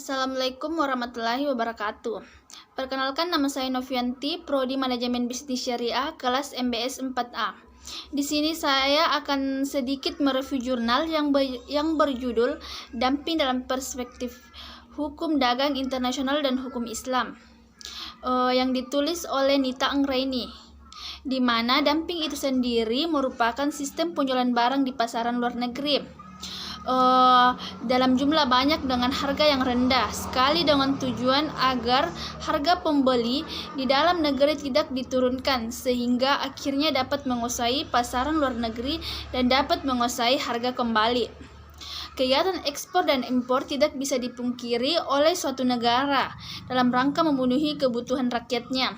Assalamualaikum warahmatullahi wabarakatuh. Perkenalkan, nama saya Novianti, Prodi Manajemen Bisnis Syariah, kelas MBS 4A. Di sini saya akan sedikit mereview jurnal yang berjudul Dumping dalam Perspektif Hukum Dagang Internasional dan Hukum Islam, yang ditulis oleh Nita Anggraini, di mana dumping itu sendiri merupakan sistem penjualan barang di pasaran luar negeri dalam jumlah banyak dengan harga yang rendah sekali, dengan tujuan agar harga pembeli di dalam negeri tidak diturunkan, sehingga akhirnya dapat menguasai pasaran luar negeri dan dapat menguasai harga kembali. Kegiatan ekspor dan impor tidak bisa dipungkiri oleh suatu negara dalam rangka memenuhi kebutuhan rakyatnya.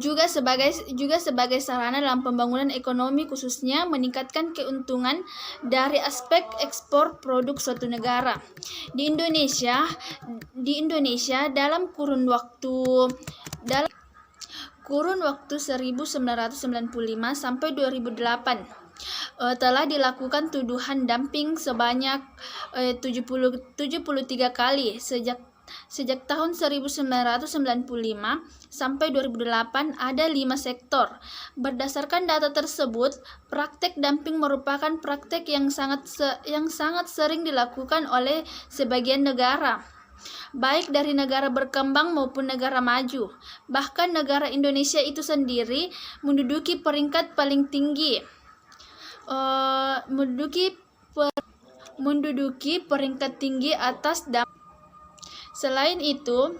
Juga sebagai sarana dalam pembangunan ekonomi, khususnya meningkatkan keuntungan dari aspek ekspor produk suatu negara. Di Indonesia dalam kurun waktu 1995 sampai 2008 telah dilakukan tuduhan dumping sebanyak 73 kali sejak tahun 1995 sampai 2008. Ada 5 sektor. Berdasarkan data tersebut, praktek dumping merupakan praktek yang sangat sering dilakukan oleh sebagian negara, baik dari negara berkembang maupun negara maju. Bahkan negara Indonesia itu sendiri menduduki peringkat paling tinggi, menduduki peringkat tinggi atas dumping. Selain itu,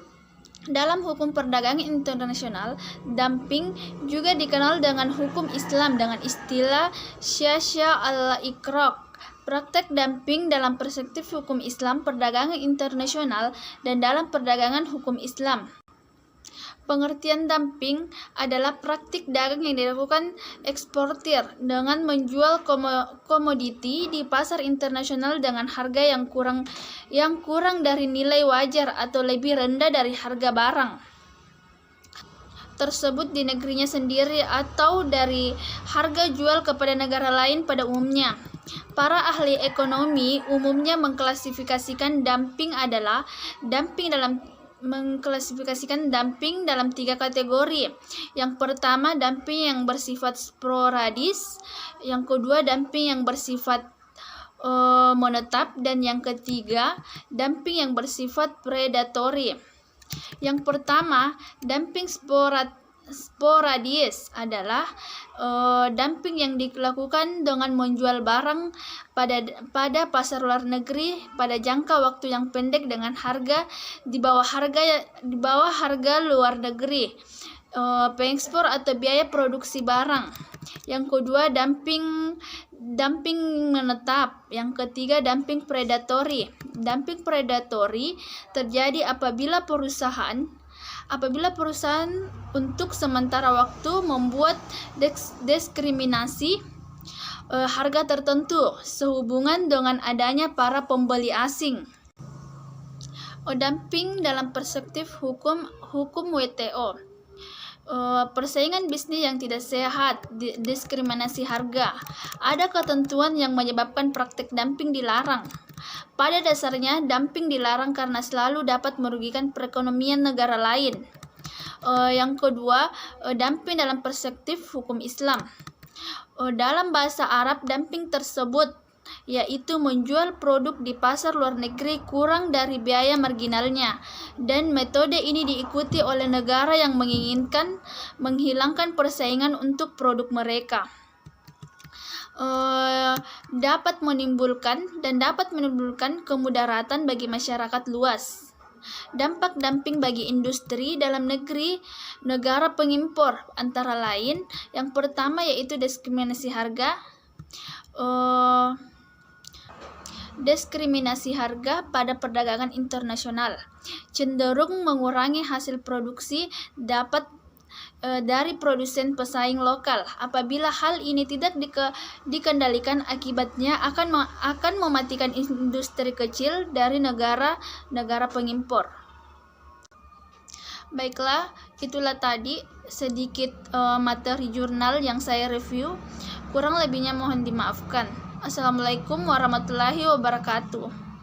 dalam hukum perdagangan internasional, dumping juga dikenal dengan hukum Islam dengan istilah syasya al-ikraq. Praktek dumping dalam perspektif hukum Islam, perdagangan internasional, dan dalam perdagangan hukum Islam. Pengertian dumping adalah praktik dagang yang dilakukan eksportir dengan menjual komoditi di pasar internasional dengan harga yang kurang dari nilai wajar atau lebih rendah dari harga barang tersebut di negerinya sendiri atau dari harga jual kepada negara lain pada umumnya. Para ahli ekonomi umumnya mengklasifikasikan dumping dalam 3 kategori. Yang pertama, dumping yang bersifat sporadis. Yang kedua, dumping yang bersifat menetap. Dan yang ketiga, dumping yang bersifat predatory. Yang pertama, dumping sporadis adalah dumping yang dilakukan dengan menjual barang pada pasar luar negeri pada jangka waktu yang pendek dengan harga di bawah harga luar negeri pengekspor atau biaya produksi barang. Yang kedua, dumping menetap. Yang ketiga, dumping predatory. Dumping predatory terjadi apabila perusahaan untuk sementara waktu membuat diskriminasi harga tertentu sehubungan dengan adanya para pembeli asing. Dumping dalam perspektif hukum WTO. Persaingan bisnis yang tidak sehat, diskriminasi harga. Ada ketentuan yang menyebabkan praktik dumping dilarang. Pada dasarnya, dumping dilarang karena selalu dapat merugikan perekonomian negara lain. Yang kedua, dumping dalam perspektif hukum Islam. Dalam bahasa Arab, dumping tersebut yaitu menjual produk di pasar luar negeri kurang dari biaya marginalnya, dan metode ini diikuti oleh negara yang menginginkan menghilangkan persaingan untuk produk mereka. Dapat menimbulkan kemudaratan bagi masyarakat luas. Dampak dumping bagi industri dalam negeri negara pengimpor antara lain, yang pertama yaitu diskriminasi harga pada perdagangan internasional, cenderung mengurangi hasil produksi dari produsen pesaing lokal. Apabila hal ini tidak dikendalikan, akibatnya akan mematikan industri kecil dari negara pengimpor. Baiklah, itulah tadi sedikit materi jurnal yang saya review. Kurang lebihnya mohon dimaafkan. Assalamualaikum warahmatullahi wabarakatuh.